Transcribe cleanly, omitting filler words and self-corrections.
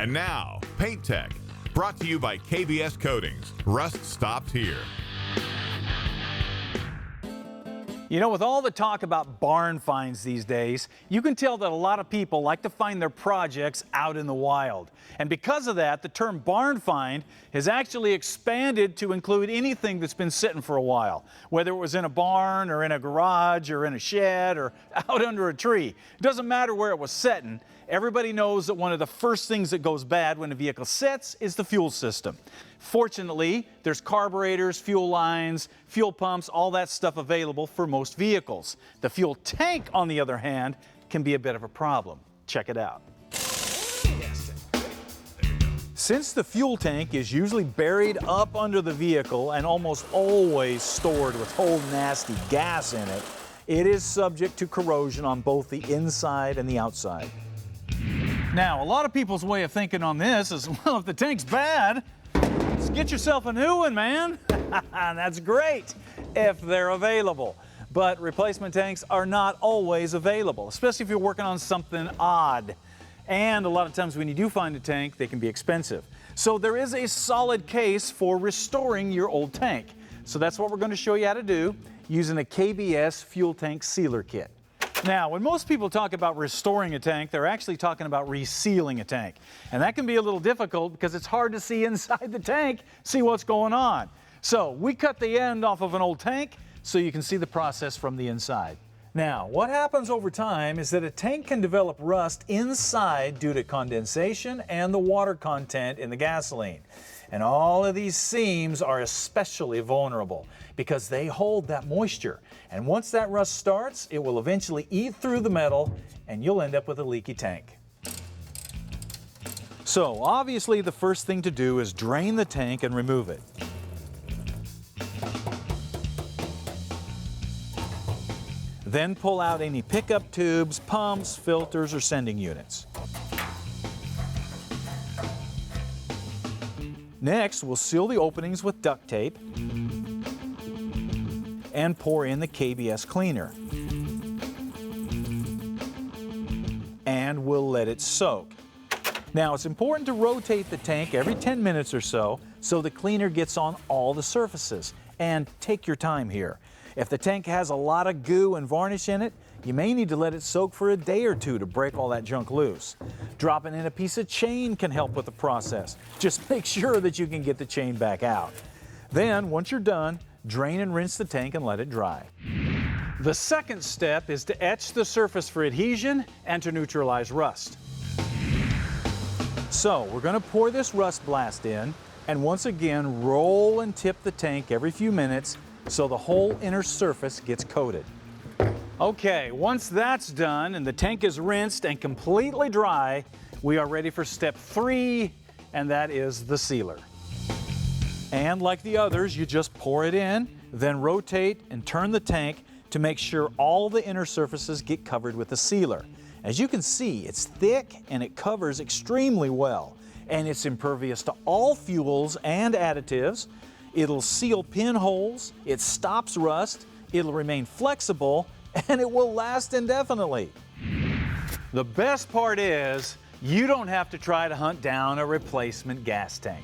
And now, Paint Tech, brought to you by KBS Coatings. Rust stops here. You know, with all the talk about barn finds these days, you can tell that a lot of people like to find their projects out in the wild. And because of that, the term barn find has actually expanded to include anything that's been sitting for a while, whether it was in a barn or in a garage or in a shed or out under a tree. It doesn't matter where it was sitting. Everybody knows that one of the first things that goes bad when a vehicle sits is the fuel system. Fortunately, there's carburetors, fuel lines, fuel pumps, all that stuff available for most vehicles. The fuel tank, on the other hand, can be a bit of a problem. Check it out. Since the fuel tank is usually buried up under the vehicle and almost always stored with whole nasty gas in it, it is subject to corrosion on both the inside and the outside. Now, a lot of people's way of thinking on this is, well, if the tank's bad, just get yourself a new one, man. That's great if they're available. But replacement tanks are not always available, especially if you're working on something odd. And a lot of times when you do find a tank, they can be expensive. So there is a solid case for restoring your old tank. So that's what we're going to show you how to do using a KBS fuel tank sealer kit. Now, when most people talk about restoring a tank, they're actually talking about resealing a tank. And that can be a little difficult because it's hard to see inside the tank, see what's going on. So we cut the end off of an old tank so you can see the process from the inside. Now, what happens over time is that a tank can develop rust inside due to condensation and the water content in the gasoline. And all of these seams are especially vulnerable because they hold that moisture. And once that rust starts, it will eventually eat through the metal and you'll end up with a leaky tank. So obviously the first thing to do is drain the tank and remove it. Then pull out any pickup tubes, pumps, filters, or sending units. Next, we'll seal the openings with duct tape and pour in the KBS cleaner. And we'll let it soak. Now, it's important to rotate the tank every 10 minutes or so the cleaner gets on all the surfaces. And take your time here. If the tank has a lot of goo and varnish in it, you may need to let it soak for a day or two to break all that junk loose. Dropping in a piece of chain can help with the process. Just make sure that you can get the chain back out. Then, once you're done, drain and rinse the tank and let it dry. The second step is to etch the surface for adhesion and to neutralize rust. So, we're going to pour this rust blast in and once again roll and tip the tank every few minutes so the whole inner surface gets coated. Okay, once that's done and the tank is rinsed and completely dry, we are ready for step 3, and that is the sealer. And like the others, you just pour it in, then rotate and turn the tank to make sure all the inner surfaces get covered with the sealer. As you can see, it's thick and it covers extremely well, and it's impervious to all fuels and additives. It'll seal pinholes, it stops rust, it'll remain flexible, and it will last indefinitely. The best part is, you don't have to try to hunt down a replacement gas tank.